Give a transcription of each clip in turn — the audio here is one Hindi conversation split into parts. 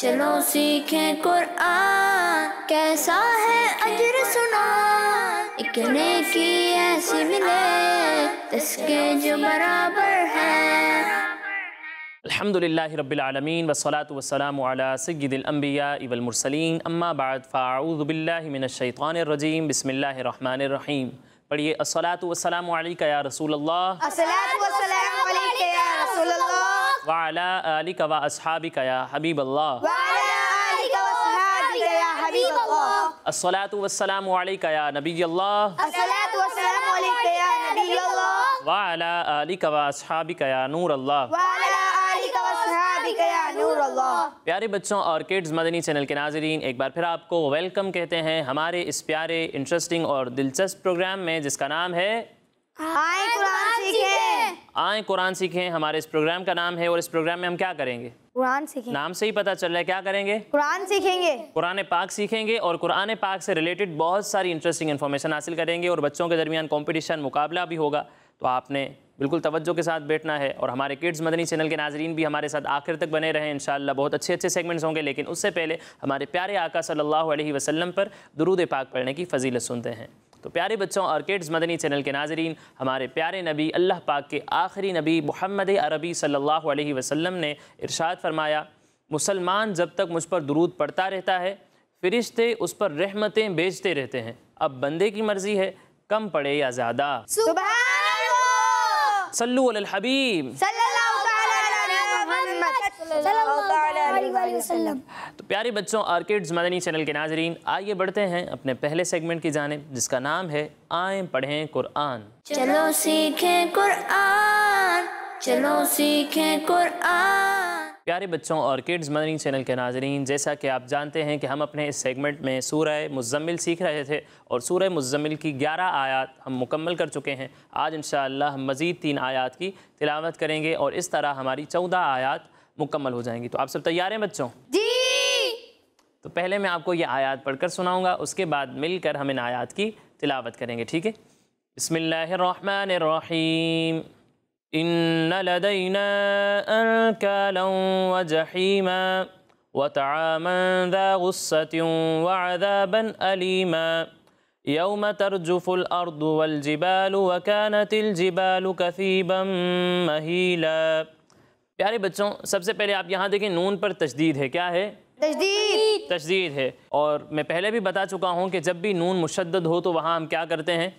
चलो सीखें कुरान, कैसा है अजर सुना, एक नेकी ऐसी मिले जिसके जो बराबर है। अल्हम्दुलिल्लाहि रब्बिल आलमीन वस्सलातु वस्सलामु अला सय्यिदिल अंबिया वल मुरसलीन अम्मा बाद फ़अऊज़ु बिल्लाहि मिनश शैतानिर रजीम बिस्मिल्लाहिर रहमानिर रहीम। पढ़िए अस्सलातु वस्सलामु अलैका या रसूलल्लाह, अस्सलातु वस्सलामु अलैका या रसूलल्लाह व अला आलिका व अस्हाबिका या हबीबल्लाह, व अला आलिका व अस्हाबिका या हबीबल्लाह। अस्सलातु वस्सलामु अलैका या नबियल्लाह, अस्सलातु वस्सलामु अलैका या नबियल्लाह व अला आलिका व अस्हाबिका या नूरल्लाह। व अला आलिका व अस्हाबिका या नूरल्लाह। प्यारे बच्चों और किड्स मदनी चैनल के नाज़रीन, एक बार फिर आपको वेलकम कहते हैं हमारे इस प्यारे इंटरेस्टिंग और दिलचस्प प्रोग्राम में जिसका नाम है आए कुरान सीखें। आए कुरान सीखें। हमारे इस प्रोग्राम का नाम है और इस प्रोग्राम में हम क्या करेंगे? कुरान सीखें। नाम से ही पता चल रहा है क्या करेंगे? कुरान सीखेंगे। कुरान पाक सीखेंगे और कुरान पाक से रिलेटेड बहुत सारी इंटरेस्टिंग इन्फॉर्मेशन हासिल करेंगे और बच्चों के दरमियान कंपटीशन मुकाबला भी होगा। तो आपने बिल्कुल तवज्जो के साथ बैठना है और हमारे किड्स मदनी चैनल के नाजरीन भी हमारे साथ आखिर तक बने रहें। इंशाअल्लाह बहुत अच्छे अच्छे सेगमेंट्स होंगे, लेकिन उससे पहले हमारे प्यारे आका सल्लल्लाहु अलैहि वसल्लम पर दुरूद पाक पढ़ने की फजीलत सुनते हैं। तो प्यारे बच्चों और किड्स मदनी चैनल के नाजरीन, हमारे प्यारे नबी अल्लाह पाक के आखिरी नबी मोहम्मद अरबी सल्लल्लाहु अलैहि वसल्लम ने इरशाद फरमाया, मुसलमान जब तक मुझ पर दुरूद पढ़ता रहता है फ़रिश्ते उस पर रहमतें भेजते रहते हैं। अब बंदे की मर्ज़ी है कम पढ़े या ज़्यादा। सुभानअल्लाह, सल्लु अलल हबीब सल्लल्लाहु तआला अला मुहम्मद सल्लल्लाहु तआला अलैहि वसल्लम। तो प्यारे बच्चों और किड्स मदनी चैनल के नाजरीन, आइए बढ़ते हैं अपने पहले सेगमेंट की जानिब जिसका नाम है आए पढ़ें कुरान। चलो सीखें कुरान, चलो सीखें कुरान। प्यारे बच्चों और किड्स मदनी चैनल के नाजरीन, जैसा कि आप जानते हैं कि हम अपने इस सेगमेंट में सूरह मुज़्ज़मिल सीख रहे थे और सूरह मुज़्ज़मिल की 11 आयत हम मुकम्मल कर चुके हैं। आज इंशाअल्लाह हम मज़ीद 3 आयत की तिलावत करेंगे और इस तरह हमारी 14 आयत मुकम्मल हो जाएंगी। तो आप सब तैयार हैं बच्चों? जी। तो पहले मैं आपको ये आयत पढ़कर सुनाऊँगा, उसके बाद मिलकर हम इन आयत की तिलावत करेंगे, ठीक है? बिस्मिल्लाहिर्रहमानिर्रहीम। इन्ना लदैना अंकालन व जहीमा व तआमन ज़ा गुस्सतिन व अज़ाबन अलीमा यौम तर्जुफुल अर्दु वल जिबालु व कानतिल जिबालु कसीबन महीला। प्यारे बच्चों, सबसे पहले आप यहाँ देखें, नून पर तशदीद है। क्या है? तशदीद। तशदीद है। और मैं पहले भी बता चुका हूँ कि जब भी नून मुशद्दद हो तो वहाँ हम क्या करते हैं?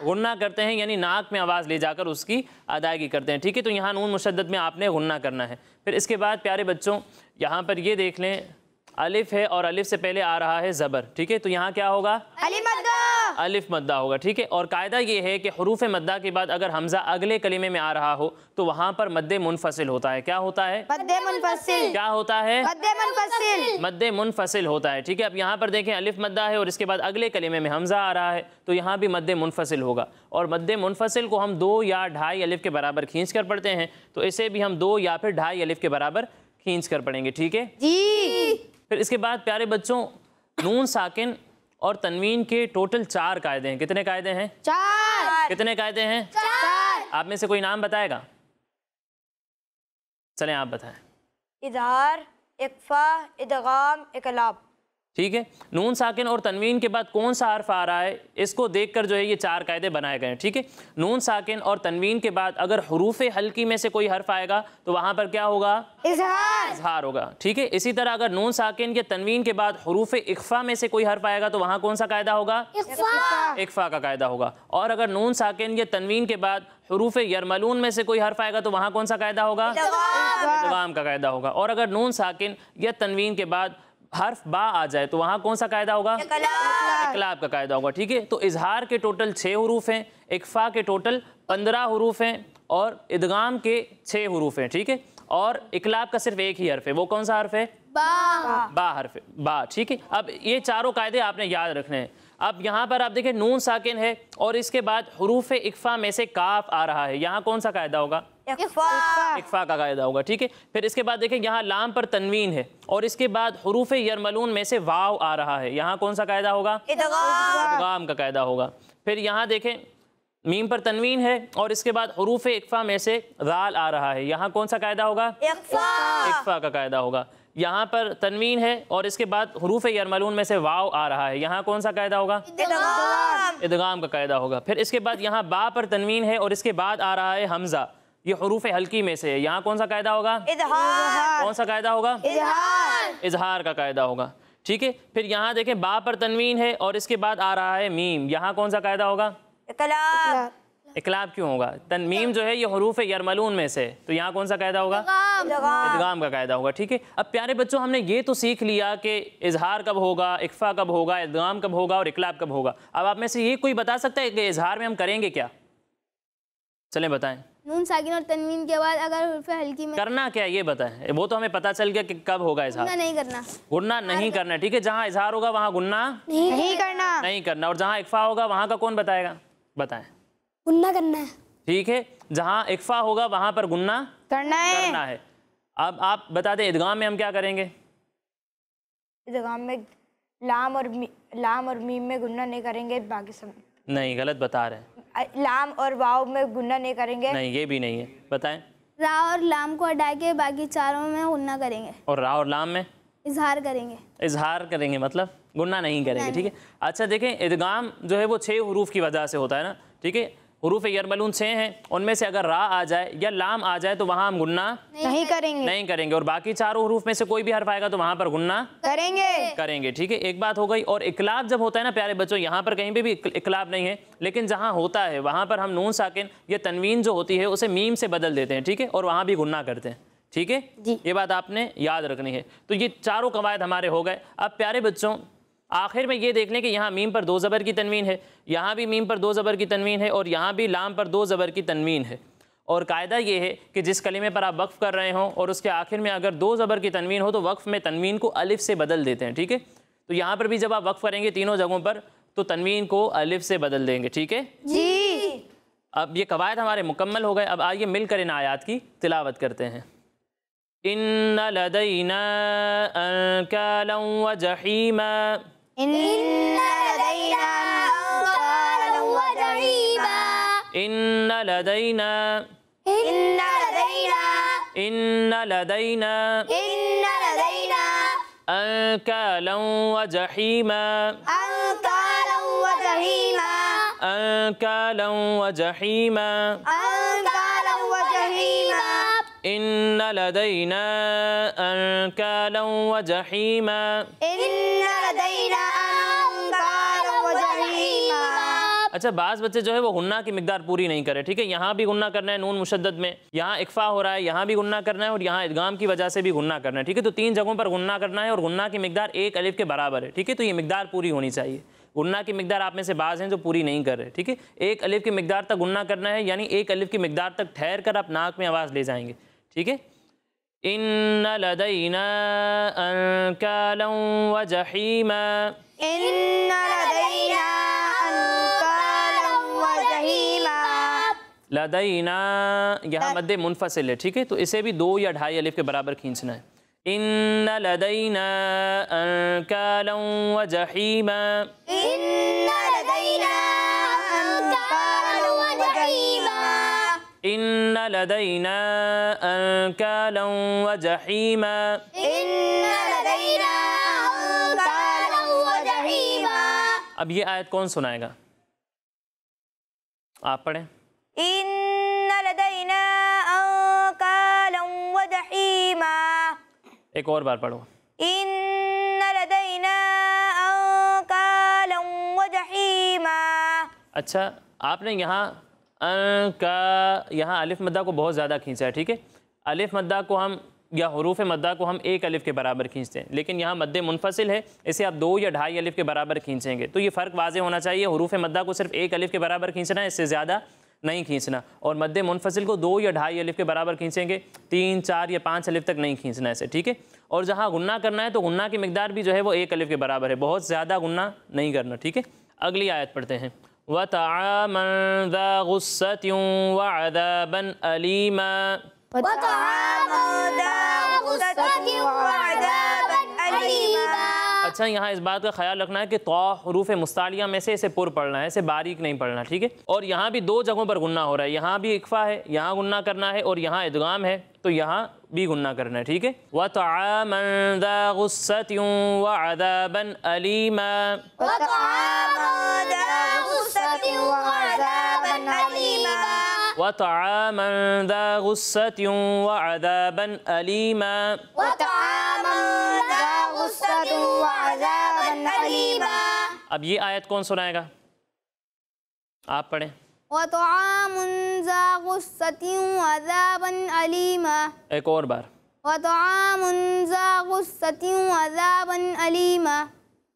गुन्ना करते हैं, यानी नाक में आवाज़ ले जाकर उसकी अदायगी करते हैं, ठीक है? तो यहाँ नून मुशद्दद में आपने गुन्ना करना है। फिर इसके बाद प्यारे बच्चों यहाँ पर ये देख लें, अलिफ है और अलिफ से पहले आ रहा है ज़बर, ठीक है? तो यहाँ क्या होगा? अलिफ मद्दा होगा, ठीक है? और कायदा ये है कि हुरूफ मद्दा के बाद अगर हमज़ा अगले कलीमे में आ रहा हो तो वहाँ पर मद्दे मुनफसिल होता है। क्या होता है? मद्दे मुनफसिल। क्या होता है? मद्दे मुनफसिल। मद्दे मुनफसिल होता है, ठीक है? अब यहाँ पर देखें, अलिफ मद्दा है और इसके बाद अगले कलीमे में हमज़ा आ रहा है तो यहाँ भी मद्दे मुनफसिल होगा। और मद्दे मुनफसिल को हम 2 या 2.5 अलिफ के बराबर खींच कर पढ़ते हैं, तो इसे भी हम 2 या फिर 2.5 अलिफ के बराबर खींच कर पढ़ेंगे, ठीक है जी। फिर इसके बाद प्यारे बच्चों, नून साकिन और तनवीन के टोटल 4 कायदे हैं। कितने कायदे हैं? 4। कितने कायदे हैं? 4। आप में से कोई नाम बताएगा? चलें आप बताएं। इज़हार, इख्फा, इदगाम, इकलाब। ठीक है, नून साकिन और तनवीन के बाद कौन सा हर्फ आ रहा है इसको देखकर जो है ये 4 कायदे बनाए गए हैं, ठीक है? नून साकिन और तनवीन के बाद अगर हुरूफ हल्की में से कोई हर्फ आएगा तो वहाँ पर क्या होगा? इज़हार होगा, ठीक है? इसी तरह अगर नून साकिन या तनवीन के बाद हुरूफ इख्फा में से कोई हर्फ आएगा तो वहाँ कौन सा कायदा होगा? इख्फा का कायदा होगा। और अगर नून साकिन या तनवीन के बाद हुरूफ यरमलून में से कोई हर्फ आएगा तो वहाँ कौन सा कायदा होगा? इदगाम का कायदा होगा। और अगर नून साकिन या तनवीन के बाद हर्फ बा आ जाए तो वहाँ कौन सा कायदा होगा? इकलाब का कायदा होगा, ठीक है? तो इजहार के टोटल 6 हुरूफ हैं, इख्फा के टोटल 15 हुरूफ हैं और इदगाम के 6 हुरूफ हैं, ठीक है? और इकलाब का सिर्फ एक ही हर्फ है। वो कौन सा हर्फ है? बा हर्फ है, बा, ठीक है? अब ये चारों कायदे आपने याद रखने हैं। अब यहाँ पर आप देखें, नून साकिन है और इसके बाद हुरूफ इख्फा में से काफ आ रहा है, यहाँ कौन सा कायदा होगा? इख्फा का कायदा होगा, ठीक है? फिर इसके बाद देखें, यहाँ लाम पर तनवीन है और इसके बाद हुरूफ यरमलून में से वाव आ रहा है, यहाँ कौन सा कायदा होगा? इदगाम का कायदा होगा। फिर यहाँ देखें, मीम पर तनवीन है और इसके बाद हुरूफ इख्फा में से जाल आ रहा है, यहाँ कौन सा कायदा होगा? इख्फा का कायदा होगा। यहाँ पर तनवीन है और इसके बाद हुरूफ यरमलून में से वाव आ रहा है, यहाँ कौन सा कायदा होगा? इदगाम का कायदा होगा। फिर इसके बाद यहाँ बा पर तनवीन है और इसके बाद आ रहा है हमज़ा, ये हुरूफ हल्की में से है, यहाँ कौन सा कायदा होगा? कौन सा कायदा होगा? इजहार का कायदा होगा। ठीक है, फिर यहाँ देखें बा पर तनवीन है और इसके बाद आ रहा है मीम, यहाँ कौन सा कायदा होगा? इकलाब क्यों होगा? मीम जो है ये हुरूफ यरमलून में से, तो यहाँ कौन सा कायदा होगा? इदगाम का कायदा होगा। ठीक है, अब प्यारे बच्चों हमने ये तो सीख लिया कि इजहार कब होगा, इख्फा कब होगा, इदगाम कब होगा और इकलाब कब होगा। अब आप में से ये कोई बता सकता है कि इजहार में हम करेंगे क्या? चलें बताएं। नून साकिन और तनवीन के बाद अगर हुरूफ हल्की में करना क्या ये बताएं, वो तो हमें पता चल गया कि कब होगा इजहार। गुन्ना नहीं करना, गुन्ना नहीं करना। ठीक है, जहाँ इजहार होगा वहाँ गुन्ना नहीं करना, नहीं करना, और जहाँ इख्फा होगा वहाँ का कौन बताएगा? बताएं। गुन्ना करना है। ठीक है, जहाँ इख्फा होगा वहाँ पर गुन्ना करना है। अब आप बता दें इदगाम में हम क्या करेंगे? इदगाम में लाम और मीम में गुन्ना नहीं करेंगे, बाकी सब नहीं, गलत बता रहे हैं। लाम और वाव में गुन्ना नहीं करेंगे। नहीं, ये भी नहीं है, बताएं। रा और लाम को हटा के बाकी चारों में गुन्ना करेंगे और रा और लाम में इजहार करेंगे। इजहार करेंगे मतलब गुन्ना नहीं करेंगे। ठीक है, अच्छा देखें इदगाम जो है वो 6 हुरूफ की वजह से होता है ना। ठीक है, हुरूफ यरमलून 6 हैं, उनमें से अगर रा आ जाए या लाम आ जाए तो वहाँ हम गुन्ना नहीं करेंगे और बाकी चारों हुरूफ में से कोई भी हर्फ आएगा तो वहाँ पर गुन्ना करेंगे। ठीक है, एक बात हो गई। और इकलाब जब होता है ना प्यारे बच्चों, यहाँ पर कहीं पे भी इकलाब नहीं है, लेकिन जहाँ होता है वहाँ पर हम नून साकिन या तनवीन जो होती है उसे मीम से बदल देते हैं। ठीक है, और वहाँ भी गुन्ना करते हैं। ठीक है, ये बात आपने याद रखनी है। तो ये चारों कवायद हमारे हो गए। अब प्यारे बच्चों आखिर में ये देख लें कि यहाँ मीम पर 2 ज़बर की तनवीन है, यहाँ भी मीम पर 2 ज़बर की तनवीन है और यहाँ भी लाम पर 2 ज़बर की तनवीन है। और कायदा ये है कि जिस कलिमे पर आप वक्फ़ कर रहे हों और उसके आखिर में अगर 2 ज़बर की तनवीन हो तो वक्फ़ में तनवीन को अलिफ से बदल देते हैं। ठीक है, तो यहाँ पर भी जब आप वक्फ़ करेंगे तीनों जगहों पर तो तनवीन को अलिफ से बदल देंगे। ठीक है जी। अब ये कवायद हमारे मुकम्मल हो गए। अब आइए मिलकर इन आयात की तिलावत करते हैं। इन्ना लदैना अंकालन व जहीमा, इन्ना लदैना अंकालन व जहीमा, इन्ना लदैना, इन्ना लदैना, इन्ना लदैना इन्ना लदैना अंकालन व जहीमा, अंकालन व जहीमा, अंकालन व जहीमा, अंकालन व जहीमा, इन्ना लदैना अंकालन व जहीमा। इन्ना लदैना अंकालन व जहीमा। अच्छा, बाज़ बच्चे जो है वो गुन्ना की मिकदार पूरी नहीं करे। ठीक है, यहाँ भी गुन्ना करना है नून मुशद्दद में, यहाँ इख्फा हो रहा है, यहाँ भी गुन्ना करना है और यहाँ इदगाम की वजह से भी गुन्ना करना है। ठीक है, तो 3 जगहों पर गुन्ना करना है और गुन्ना की मिकदार 1 अलिफ के बराबर है। ठीक है, तो ये मिकदार पूरी होनी चाहिए। गुन्ना की मिकदार आप में से बाज़ हैं जो पूरी नहीं कर रहे। ठीक है, 1 अलिफ की मिकदार तक गुन्ना करना है, यानी 1 अलिफ की मिकदार तक ठहर कर आप नाक में आवाज़ ले जाएंगे। ठीक है, इन्ना लदैना अंकालन व जहीमा, इन्ना लदैना अंकालन व जहीमा। लदैना यहाँ मद्दे मुनफसिल है। ठीक है, तो इसे भी 2 या 2.5 अलिफ के बराबर खींचना है। इन्ना लदैना अंकालन व जहीमा, इन्ना लदैना अंकालन व जहीमा, इन्ना लदैना अंकालन व जहीमा। इन्ना लदैना अंकालन व जहीमा। अब ये आयत कौन सुनाएगा? आप पढ़ें। इन्ना लदैना अंकालन व जहीमा। एक और बार पढ़ो। इन्ना लदैना अंकालन व जहीमा। अच्छा, आपने यहाँ यहाँ अलिफ मद्दा को बहुत ज़्यादा खींचा है। ठीक है, अलिफ मद्दा को हम या हुरूफ मद्दा को हम 1 अलिफ के बराबर खींचते हैं, लेकिन यहाँ मद्दे मुनफसिल है, इसे आप 2 या 2.5 अलिफ के बराबर खींचेंगे। तो ये फ़र्क वाज़ेह होना चाहिए। हुरूफ मद्दा को सिर्फ 1 अलिफ के बराबर खींचना है, इससे ज़्यादा नहीं खींचना। और मद्दे मुनफसिल को 2 या 2.5 अलिफ के बराबर खींचेंगे, 3, 4 या 5 अलिफ तक नहीं खींचना है इसे। ठीक है, और जहाँ गुन्ना करना है तो गुन्ना की मिकदार भी जो है वो 1 अलिफ के बराबर है, बहुत ज़्यादा गुन्ना नहीं करना। ठीक है, अगली आयत पढ़ते हैं। व तआमन ज़ा गुस्सतिन व अज़ाबन अलीमा, अच्छा यहाँ इस बात का ख्याल रखना है कि तो हरूफ मुस्तालिया में से इसे पुर पढ़ना है, इसे बारीक नहीं पढ़ना, ठीक है। और यहाँ भी दो जगहों पर गुन्ना हो रहा है, यहाँ भी इक्फा है, यहाँ गुन्ना करना है, और यहाँ इदगाम है तो यहाँ भी गुन्ना करना है, ठीक है। व तआमन ज़ा गुस्सतिन व अज़ाबन अलीमा, व तआमन ज़ा गुस्सतिन व अज़ाबन अलीमा। अब ये आयत कौन सुनाएगा? आप पढ़ें। एक और बार।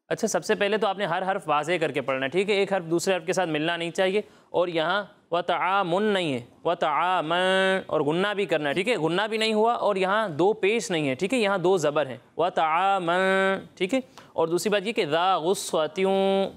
अच्छा, सबसे पहले तो आपने हर हर्फ वाज़े करके पढ़ना है, ठीक है। एक हर्फ दूसरे हर्फ के साथ मिलना नहीं चाहिए। और यहाँ व तआमुन नहीं है, व तआमन, और गुन्ना भी करना है, ठीक है। गुन्ना भी नहीं हुआ और यहाँ दो पेश नहीं है, ठीक है। यहाँ दो ज़बर हैं, व तआमन, ठीक है। और दूसरी बात ये कि ज़ा गुस्सतिन,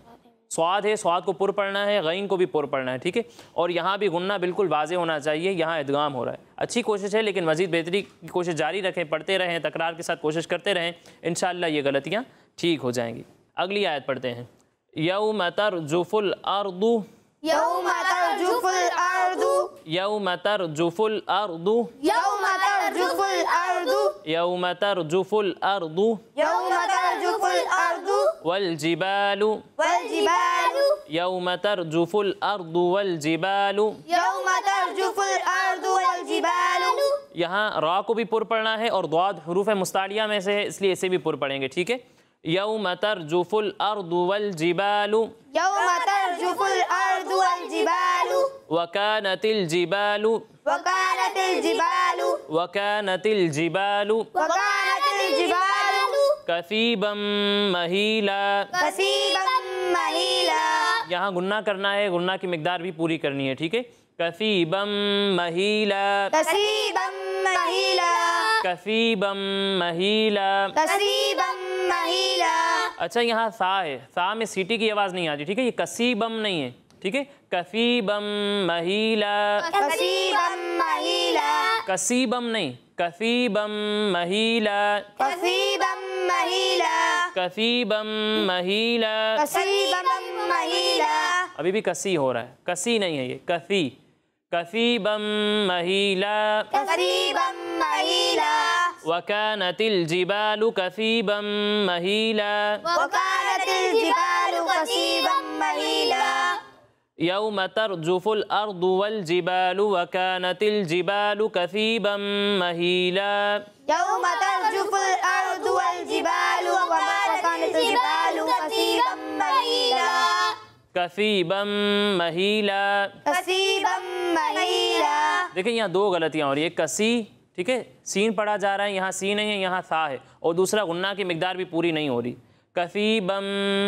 स्वाद है, स्वाद को पुर पढ़ना है, गईन को भी पुर पढ़ना है, ठीक है। और यहाँ भी गुन्ना बिल्कुल वाज़े होना चाहिए, यहाँ इदगाम हो रहा है। अच्छी कोशिश है, लेकिन मज़ीद बेहतरी की कोशिश जारी रखें, पढ़ते रहें, तकरार के साथ कोशिश करते रहें, इंशाअल्लाह ये गलतियाँ ठीक हो जाएंगी। अगली आयत पढ़ते हैं। यौम तरजुफुल अर्दु, यौम तरजुफुल अर्दु, यौम तरजुफुल अर्दु, यौम तरजुफुल अर्दु, यौम तरजुफुल अर्दु, यौम तरजुफुल अर्दु, वल जिबालु, वल जिबालु, यौम तरजुफुल अर्दु वल जिबालु। यौम तरजुफुल अर्दु वल जिबालु। यहाँ रा को भी पुर पढ़ना है और द्वाद हुरूफ मुस्तालिया में से है, इसलिए इसे भी पुर पढ़ेंगे, ठीक है। यौम तरजुफुल अर्दु वल जिबालु, यौम तरजुफुल अर्दु वल जिबालु, वकानतिल जिबालु, वकानतिल जिबालु, वकानतिल जिबालु, वकानतिल जिबालु, कसीबम महीला। कसीबम महीला। यहाँ गुन्ना करना है, गुन्ना की मिकदार भी पूरी करनी है, ठीक है। कसीबम महीला, कसीबम महीला, कसीबम महीला। कसीबम महीला। अच्छा, यहाँ सा है, सा में सीटी की आवाज़ नहीं आती, ठीक है। ये कसीबम नहीं है, ठीक है। कसीबम महीला, कसीबम महीला, कसीबम नहीं, कसीबम महीला, कसीबम महीला, कसीबम महीला। कसीबम महीला। अभी भी कसी हो रहा है, कसी नहीं है ये, कसी। कसीबम महीला, कसीबम महीला, वकानतिल जिबालु कसीबम महीला, वकानतिल जिबालु कसीबम महीला। यौम तरजुफुल अर्दु वल जिबालु वकानतिल जिबालु कसीबम महीला। यौम तरजुफुल अर्दु वल जिबालु वकानतिल जिबालु कसीबम महीला। कसीबम महीला। कसीबम महीला। देखिए यहाँ दो गलतियाँ हो रही है, कसी, ठीक है, सीन पढ़ा जा रहा है, यहाँ सी नहीं है, यहाँ सा है। और दूसरा गुन्ना की मिकदार भी पूरी नहीं हो रही। कसीबम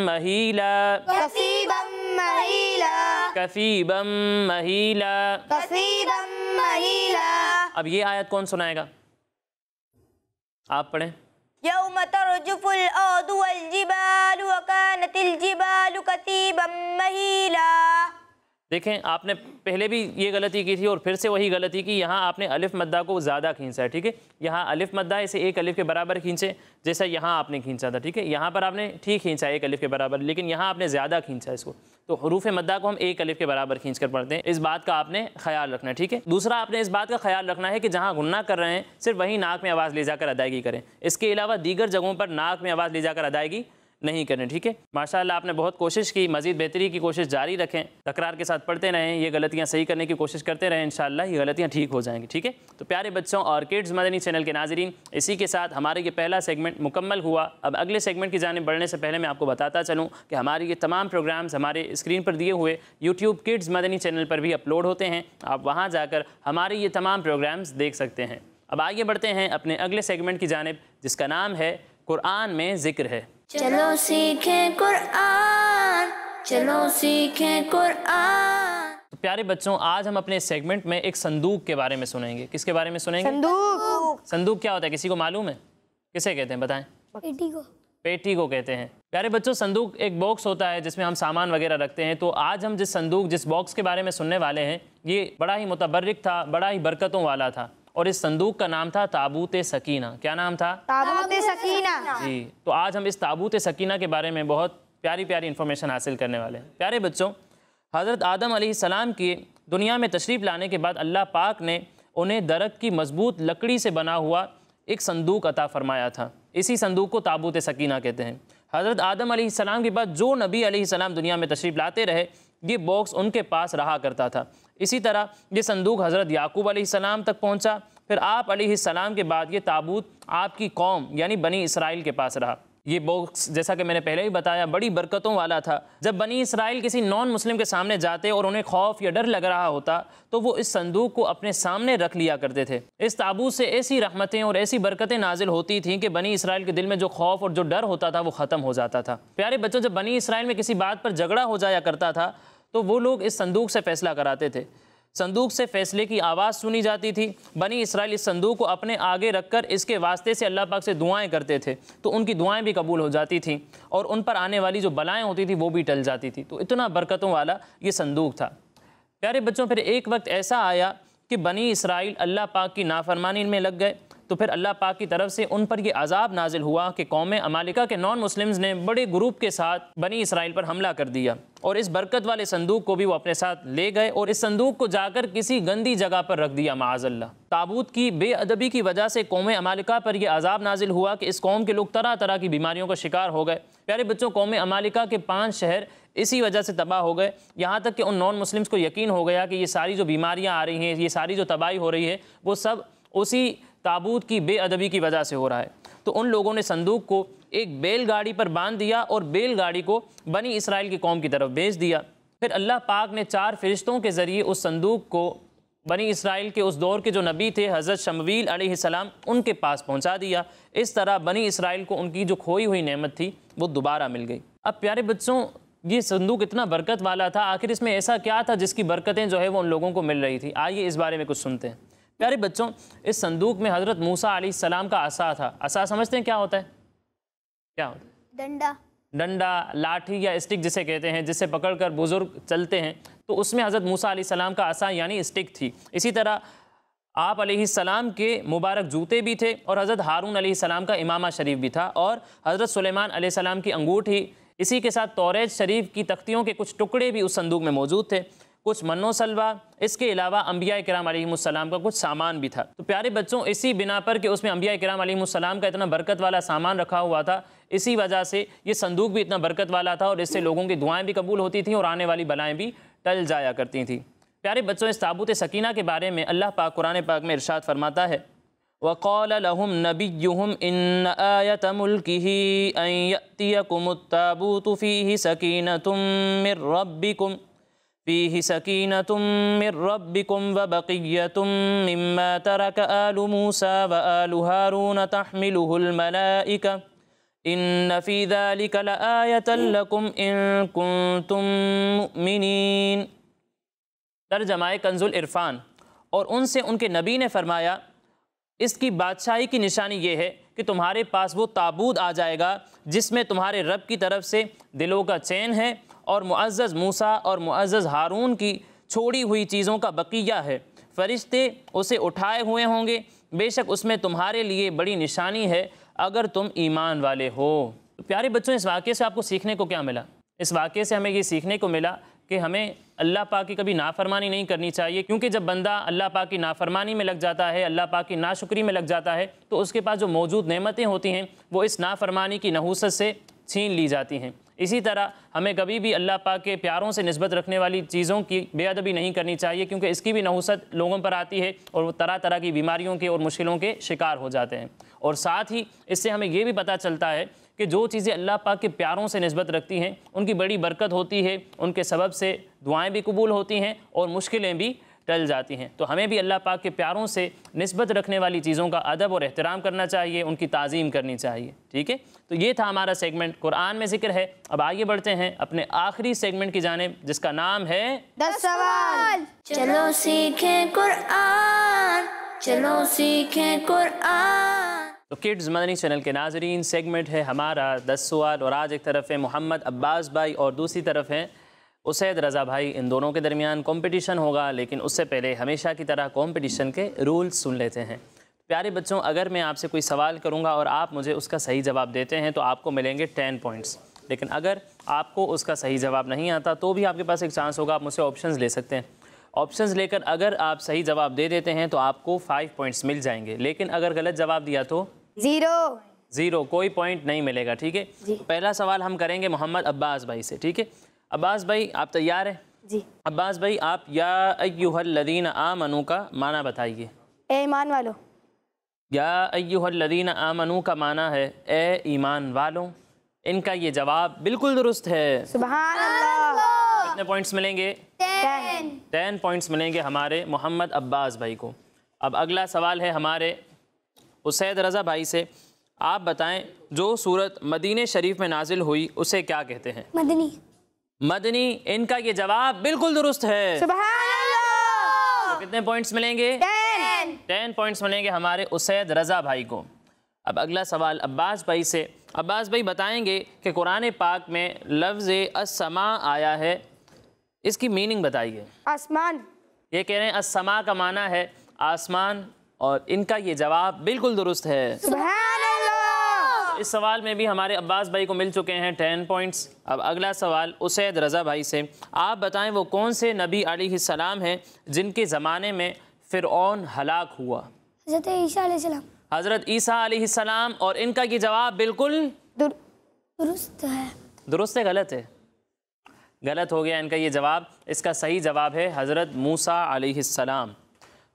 महीला, कसीबम महीला, कसीबम महीला। कसीबम महीला। अब ये आयत कौन सुनाएगा? आप पढ़ें। यौम तरजुफुल अर्दु वल जिबालु वकानतिल जिबालु कसीबम महीला। देखें, आपने पहले भी ये गलती की थी और फिर से वही गलती की। यहाँ आपने अलिफ मद्दा को ज़्यादा खींचा है, ठीक है। यहाँ अलिफ मद्दा है, इसे एक अलिफ के बराबर खींचे, जैसा यहाँ आपने खींचा था, ठीक है। यहाँ पर आपने ठीक खींचा एक अलिफ के बराबर, लेकिन यहाँ आपने ज़्यादा खींचा इसको। तो हरूफ मद्दा को हम एक अलिफ के बराबर खींच कर पढ़ते हैं। इस बात का आपने ख्याल रखना है, ठीक है। दूसरा, आपने इस बात का ख्याल रखना है कि जहाँ गुन्ना कर रहे हैं सिर्फ वहीं नाक में आवाज़ ले जाकर अदायगी करें, इसके अलावा दीगर जगहों पर नाक में आवाज़ ले जाकर अदायगी नहीं करनी, ठीक है। माशाअल्लाह आपने बहुत कोशिश की, मज़ीद बेहतरी की कोशिश जारी रखें, तकरार के साथ पढ़ते रहें, ये गलतियाँ सही करने की कोशिश करते रहें, इंशाअल्लाह ये गलतियाँ ठीक हो जाएंगी, ठीक है। तो प्यारे बच्चों और किड्स मदनी चैनल के नाज़रीन, इसी के साथ हमारे ये पहला सेगमेंट मुकम्मल हुआ। अब अगले सेगमेंट की जानिब बढ़ने से पहले मैं आपको बताता चलूँ कि हमारे ये तमाम प्रोग्राम्स हमारे स्क्रीन पर दिए हुए यूट्यूब किड्स मदनी चैनल पर भी अपलोड होते हैं। आप वहाँ जाकर हमारे ये तमाम प्रोग्राम्स देख सकते हैं। अब आगे बढ़ते हैं अपने अगले सेगमेंट की जानिब, जिसका नाम है कुरान में ज़िक्र है। चलो सीखें कुरान, चलो सीखें कुरान। तो प्यारे बच्चों, आज हम अपने सेगमेंट में एक संदूक के बारे में सुनेंगे। किसके बारे में सुनेंगे? संदूक। संदूक क्या होता है, किसी को मालूम है? किसे कहते हैं, बताएं। पेटी को। पेटी को कहते हैं। प्यारे बच्चों, संदूक एक बॉक्स होता है जिसमें हम सामान वगैरह रखते हैं। तो आज हम जिस बॉक्स के बारे में सुनने वाले हैं, ये बड़ा ही मुतबर्रिक था, बड़ा ही बरकतों वाला था। और इस संदूक का नाम था ताबूत सकीना। क्या नाम था? ताबूत सकीना। जी, तो आज हम इस ताबूत सकीना के बारे में बहुत प्यारी प्यारी इंफॉर्मेशन हासिल करने वाले हैं। प्यारे बच्चों, हज़रत आदम अलैहिस्सलाम की दुनिया में तशरीफ़ लाने के बाद अल्लाह पाक ने उन्हें दरख्त की मजबूत लकड़ी से बना हुआ एक संदूक अता फरमाया था। इसी संदूक को ताबूत सकीना कहते हैं। हज़रत आदम अलैहिस्सलाम के बाद जो नबी अलैहिस्सलाम दुनिया में तशरीफ़ लाते रहे, ये बॉक्स उनके पास रहा करता था। इसी तरह ये संदूक हज़रत याकूब अलैहिस्सलाम तक पहुँचा। फिर आप अलैहिस्सलाम के बाद ये ताबूत आपकी कौम यानी बनी इसराइल के पास रहा। ये बॉक्स, जैसा कि मैंने पहले ही बताया, बड़ी बरकतों वाला था। जब बनी इसराइल किसी नॉन मुस्लिम के सामने जाते और उन्हें खौफ या डर लग रहा होता तो वो इस संदूक को अपने सामने रख लिया करते थे। इस ताबूत से ऐसी रहमतें और ऐसी बरकतें नाजिल होती थीं कि बनी इसराइल के दिल में जो खौफ और जो डर होता था वो ख़त्म हो जाता था। प्यारे बच्चों, जब बनी इसराइल में किसी बात पर झगड़ा हो जाया करता था तो वो लोग इस संदूक से फ़ैसला कराते थे। संदूक से फ़ैसले की आवाज़ सुनी जाती थी। बनी इसराइल इस संदूक को अपने आगे रखकर इसके वास्ते से अल्लाह पाक से दुआएं करते थे, तो उनकी दुआएं भी कबूल हो जाती थीं और उन पर आने वाली जो बलाएं होती थी वो भी टल जाती थी। तो इतना बरकतों वाला ये संदूक था। प्यारे बच्चों, फिर एक वक्त ऐसा आया कि बनी इसराइल अल्लाह पाक की नाफरमानी में लग गए, तो फिर अल्लाह पाक की तरफ से उन पर यह अजाब नाजिल हुआ कि कौम अमालिका के नॉन मुस्लिम्स ने बड़े ग्रुप के साथ बनी इसराइल पर हमला कर दिया और इस बरकत वाले संदूक को भी वो अपने साथ ले गए और इस संदूक को जाकर किसी गंदी जगह पर रख दिया माअज़ल्लाह। ताबूत की बेअदबी की वजह से कौम अमालिका पर यह अजाब नाजिल हुआ कि इस कौम के लोग तरह तरह की बीमारियों का शिकार हो गए। प्यारे बच्चों, कौम अमालिका के 5 शहर इसी वजह से तबाह हो गए, यहाँ तक कि उन नॉन मुस्लिम्स को यकीन हो गया कि ये सारी जो बीमारियाँ आ रही हैं, ये सारी जो तबाही हो रही है, वो सब उसी ताबूत की बेअदबी की वजह से हो रहा है। तो उन लोगों ने संदूक को एक बैलगाड़ी पर बांध दिया और बैलगाड़ी को बनी इसराइल की कौम की तरफ भेज दिया। फिर अल्लाह पाक ने 4 फरिश्तों के ज़रिए उस संदूक को बनी इसराइल के उस दौर के जो नबी थे हज़रत शमवील अलैहिस्सलाम, उनके पास पहुंचा दिया। इस तरह बनी इसराइल को उनकी जो खोई हुई नेमत थी वो दोबारा मिल गई। अब प्यारे बच्चों, ये संदूक इतना बरकत वाला था, आखिर इसमें ऐसा क्या था जिसकी बरकतें जो है वो उन लोगों को मिल रही थी? आइए इस बारे में कुछ सुनते हैं। प्यारे बच्चों, इस संदूक में हज़रत मूसा अलैहिस्सलाम का असा था। असा समझते हैं क्या होता है? क्या होता है? डंडा। डंडा, लाठी या स्टिक जिसे कहते हैं, जिसे पकड़कर बुजुर्ग चलते हैं, तो उसमें हज़रत मूसा अलैहिस्सलाम का असा यानी स्टिक थी। इसी तरह आप अलैहिस्सलाम के मुबारक जूते भी थे और हज़रत हारून अलैहिस्सलाम का इमामा शरीफ भी था और हज़रत सुलेमान अलैहिस्सलाम की अंगूठी, इसी के साथ तौरेत शरीफ की तख्तियों के कुछ टुकड़े भी उस संदूक में मौजूद थे, कुछ मन्नो सलवा, इसके अलावा अंबिया किराम अलैहिमुस्सलाम का कुछ सामान भी था। तो प्यारे बच्चों, इसी बिना पर कि उसमें अंबिया किराम अलैहिमुस्सलाम का इतना बरकत वाला सामान रखा हुआ था, इसी वजह से ये संदूक भी इतना बरकत वाला था और इससे लोगों की दुआएं भी कबूल होती थीं और आने वाली बलाएं भी टल जाया करती थीं। प्यारे बच्चों, इस ताबूत सकीना के बारे में अल्लाह पाक कुरान पाक में इरशाद फरमाता है, वक़ाल लहुम नबियुहुम इन्न आयत मुल्किही अन यअतियकुमुत ताबूतु फीहि सकीनतुम मिर रब्बिकुम मिर रब्बिकुम व बक़िय्यतुम मिम्मा तरक आलु मूसा व आलु हारून तहमिलुहुल मलाइका इन्न फ़ी ज़ालिका लआयतन लकुम इन कुंतुम मुमिनीन। तर्जमाए कंजुल इरफान। और उनसे उनके नबी ने फरमाया, इसकी बादशाही की निशानी ये है कि तुम्हारे पास वो ताबूत आ जाएगा जिसमें तुम्हारे रब की तरफ से दिलों का चैन है और मुअज़्ज़ज़ मूसा और मुअज़्ज़ज़ हारून की छोड़ी हुई चीज़ों का बक़िया है। फरिश्ते उसे उठाए हुए होंगे, बेशक उसमें तुम्हारे लिए बड़ी निशानी है अगर तुम ईमान वाले हो। तो प्यारे बच्चों, इस वाक़े से आपको सीखने को क्या मिला? इस वाक़े से हमें ये सीखने को मिला कि हमें अल्लाह पाक की कभी नाफरमानी नहीं करनी चाहिए, क्योंकि जब बंदा अल्लाह पाक की नाफरमानी में लग जाता है, अल्लाह पाक की नाशुक्री में लग जाता है, तो उसके पास जो मौजूद नेमतें होती हैं वो इस नाफरमानी की नहूसत से छीन ली जाती हैं। इसी तरह हमें कभी भी अल्लाह पाक के प्यारों से निस्बत रखने वाली चीज़ों की बेअदबी नहीं करनी चाहिए, क्योंकि इसकी भी नहूसत लोगों पर आती है और वो तरह तरह की बीमारियों के और मुश्किलों के शिकार हो जाते हैं। और साथ ही इससे हमें ये भी पता चलता है कि जो चीज़ें अल्लाह पाक के प्यारों से निस्बत रखती हैं उनकी बड़ी बरकत होती है, उनके सबब से दुआएं भी कबूल होती हैं और मुश्किलें भी टल जाती हैं। तो हमें भी अल्लाह पाक के प्यारों से निस्बत रखने वाली चीज़ों का अदब और एहतराम करना चाहिए, उनकी ताज़ीम करनी चाहिए। ठीक है, तो ये था हमारा सेगमेंट कुरान में ज़िक्र है। अब आगे बढ़ते हैं अपने आखिरी सेगमेंट की जानिब, जिसका नाम है 10 सवाल। चलो सीखें कुरान, चलो सीखें कुरान। तो किड्स मदनी चैनल के नाजरीन, सेगमेंट है हमारा 10 सवाल और आज एक तरफ है मोहम्मद अब्बास भाई और दूसरी तरफ है उसैद रज़ा भाई, इन दोनों के दरमियान कंपटीशन होगा, लेकिन उससे पहले हमेशा की तरह कंपटीशन के रूल्स सुन लेते हैं। प्यारे बच्चों, अगर मैं आपसे कोई सवाल करूंगा और आप मुझे उसका सही जवाब देते हैं तो आपको मिलेंगे 10 पॉइंट्स। लेकिन अगर आपको उसका सही जवाब नहीं आता तो भी आपके पास एक चांस होगा, आप मुझसे ऑप्शंस ले सकते हैं। ऑप्शंस लेकर अगर आप सही जवाब दे देते हैं तो आपको 5 पॉइंट्स मिल जाएंगे, लेकिन अगर गलत जवाब दिया तो 0, कोई पॉइंट नहीं मिलेगा। ठीक है, पहला सवाल हम करेंगे मोहम्मद अब्बास भाई से। ठीक है अब्बास भाई, आप तैयार हैं? जी। अब्बास भाई, आप या अय्युहल्लज़ीन आमनू का माना बताइए। ए ईमान वालों। या अय्युहल्लज़ीन आमनू का माना है ए ईमान वालों। इनका ये जवाब बिल्कुल दुरुस्त है। सुभान अल्लाह। कितने पॉइंट्स मिलेंगे? 10 पॉइंट्स मिलेंगे हमारे मोहम्मद अब्बास भाई को। अब अगला सवाल है हमारे उसैद रज़ा भाई से। आप बताएं, जो सूरत मदीने शरीफ में नाजिल हुई उसे क्या कहते हैं? मदनी। मदनी। इनका ये जवाब बिल्कुल दुरुस्त है। सुभान अल्लाह। तो कितने पॉइंट्स मिलेंगे? 10 पॉइंट्स मिलेंगे हमारे उसैद रज़ा भाई को। अब अगला सवाल अब्बास भाई से। अब्बास भाई बताएंगे कि कुरान पाक में लफ्ज़ अस्समा आया है, इसकी मीनिंग बताइए। आसमान। ये कह रहे हैं अस्समा का माना है आसमान, और इनका ये जवाब बिल्कुल दुरुस्त है। सुभान अल्लाह। इस सवाल में भी हमारे अब्बास भाई को मिल चुके हैं 10 पॉइंट्स। अब अगला सवाल उसैद रज़ा भाई से। आप बताएं, वो कौन से नबी अलैहिस्सलाम हैं जिनके ज़माने में फ़िरऔन हलाक हुआ? हज़रत ईसा अलैहिस्सलाम। हज़रत ईसा अलैहिस्सलाम, और इनका ये जवाब बिल्कुल दुरुस्त है। दुरुस्त है? गलत है, गलत हो गया इनका ये जवाब। इसका सही जवाब है हज़रत मूसा अलैहिस्सलाम।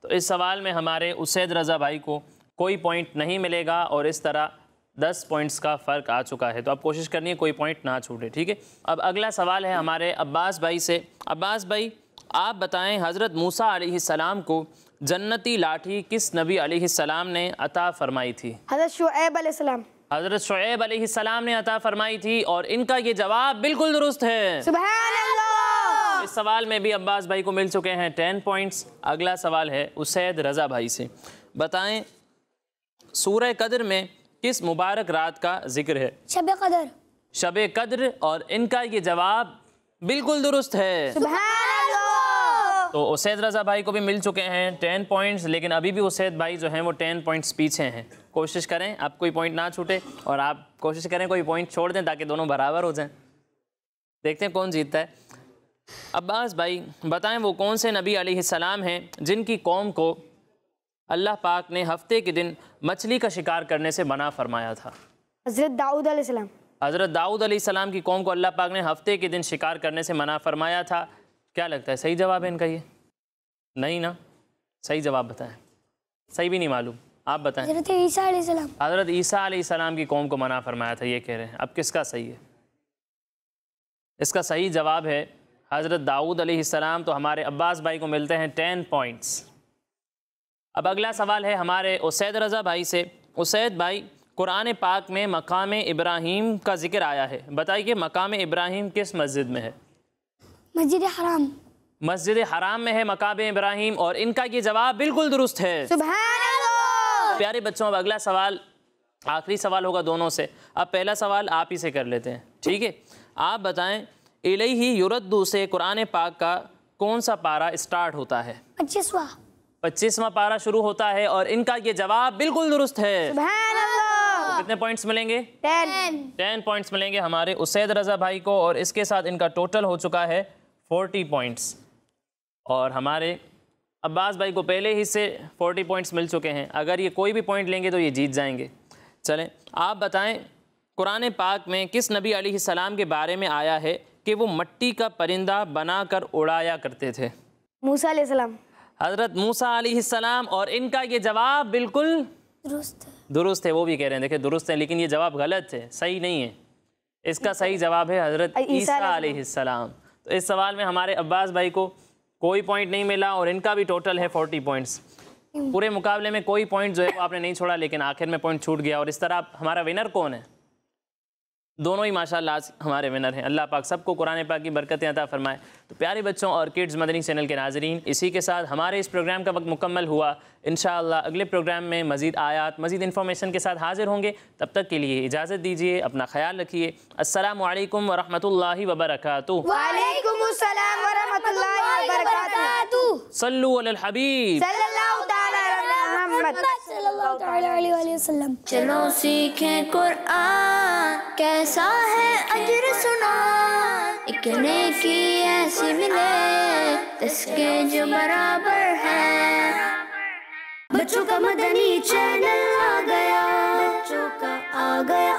तो इस सवाल में हमारे उसैद रज़ा भाई को कोई पॉइंट नहीं मिलेगा, और इस तरह 10 पॉइंट्स का फ़र्क आ चुका है। तो अब कोशिश करनी है कोई पॉइंट ना छूटे। ठीक है, अब अगला सवाल है हमारे अब्बास भाई से। अब्बास भाई, आप बताएं, हज़रत मूसा अलैहिस्सलाम को जन्नती लाठी किस नबी अलैहिस्सलाम ने अता फरमाई थी? हज़रत शुएब अलैहिस्सलाम। हज़रत शुएब अलैहिस्सलाम ने अता फरमाई थी, और इनका ये जवाब बिल्कुल दुरुस्त है। सुभान अल्लाह। इस सवाल में भी अब्बास भाई को मिल चुके हैं 10 पॉइंट्स। अगला सवाल है उसैद रज़ा भाई से। बताएं, सूरह कद्र में किस मुबारक रात का जिक्र है? शब कदर। शब कद्र, और इनका ये जवाब बिल्कुल दुरुस्त है। सुभान अल्लाह। तो उसैद रज़ा भाई को भी मिल चुके हैं 10 पॉइंट्स, लेकिन अभी भी उसैद भाई जो हैं वो 10 पॉइंट्स पीछे हैं। कोशिश करें आप कोई पॉइंट ना छूटे, और आप कोशिश करें कोई पॉइंट छोड़ दें ताकि दोनों बराबर हो जाएं। देखते हैं कौन जीतता है। अब्बास भाई बताएं, वो कौन से नबी अलैहिस्सलाम हैं जिनकी कौम को अल्लाह पाक ने हफ्ते के दिन मछली का शिकार करने से मना फरमाया था? हज़रत दाऊद अलैहिस्सलाम। हज़रत दाऊद अलैहिस्सलाम की कौम को अल्लाह पाक ने हफ्ते के दिन शिकार करने से मना फरमाया था। क्या लगता है सही जवाब है इनका? ये नहीं ना, सही जवाब बताएं। सही भी नहीं मालूम, आप बताएं। हज़रत ईसा अलैहिस्सलाम। हज़रत ईसा अलैहिस्सलाम की कौम को मना फरमाया था, ये कह रहे हैं। अब किसका सही है? इसका सही जवाब है हज़रत दाऊद अलैहिस्सलाम। तो हमारे अब्बास भाई को मिलते हैं 10 पॉइंट्स। अब अगला सवाल है हमारे उसैद रज़ा भाई से। उसैद भाई, कुरान पाक में मकाम इब्राहीम का जिक्र आया है, बताइए मकाम इब्राहीम किस मस्जिद में है? मस्जिद हराम। मस्जिद हराम में है मकाम इब्राहीम, और इनका ये जवाब बिल्कुल दुरुस्त है। सुभान अल्लाह। प्यारे बच्चों, अब अगला सवाल आखिरी सवाल होगा दोनों से। अब पहला सवाल आप ही से कर लेते हैं, ठीक है? आप बताएं, इलैहि युरद्दु से कुरान पाक का कौन सा पारा स्टार्ट होता है? 25वां पारा शुरू होता है, और इनका ये जवाब बिल्कुल दुरुस्त है। सुभान अल्लाह। कितने पॉइंट्स मिलेंगे? 10 पॉइंट्स मिलेंगे हमारे उसैद रज़ा भाई को, और इसके साथ इनका टोटल हो चुका है 40 पॉइंट्स। और हमारे अब्बास भाई को पहले ही से 40 पॉइंट्स मिल चुके हैं। अगर ये कोई भी पॉइंट लेंगे तो ये जीत जाएंगे। चलें, आप बताएं, कुरान पाक में किस नबी अलैहिस्सलाम के बारे में आया है कि वो मिट्टी का परिंदा बनाकर उड़ाया करते थे? मूसा अलैहिस्सलाम। हज़रत मूसा अलैहिस्सलाम, और इनका ये जवाब बिल्कुल दुरुस्त है। वो भी कह रहे हैं देखिए दुरुस्त है, लेकिन ये जवाब गलत है, सही नहीं है। इसका सही जवाब है हज़रत ईसा अलैहिस्सलाम। तो इस सवाल में हमारे अब्बास भाई को कोई पॉइंट नहीं मिला, और इनका भी टोटल है 40 पॉइंट्स। पूरे मुकाबले में कोई पॉइंट जो है वो आपने नहीं छोड़ा, लेकिन आखिर में पॉइंट छूट गया। और इस तरह हमारा विनर कौन है? दोनों ही माशाल्लाह आज हमारे विनर हैं। अल्लाह पाक सबको कुरान पाक की बरकतें अता फरमाए। तो प्यारे बच्चों और किड्स मदनी चैनल के नाजरीन, इसी के साथ हमारे इस प्रोग्राम का वक्त मुकम्मल हुआ। इंशाअल्लाह अगले प्रोग्राम में मज़ीद आयात मज़ीद इन्फॉर्मेशन के साथ हाजिर होंगे। तब तक के लिए इजाज़त दीजिए, अपना ख्याल रखिए। अस्सलामु अलैकुम वरहमतुल्लाहि वबरकातुहू। वालेकुमुस्सलाम वरहमतुल्लाहि वबरकातुहू। सल्लु अलल हबीब सल्लल्लाहु तआला अलैहि मुहम्मद सल्लल्लाहु तआला अलैहि वसल्लम। चलो सीखें कुरान, कैसा है अजर सुना, एक नेकी ऐसी मिले जिसके जो बराबर है। बच्चों का मदनी चैनल आ गया, बच्चों का आ गया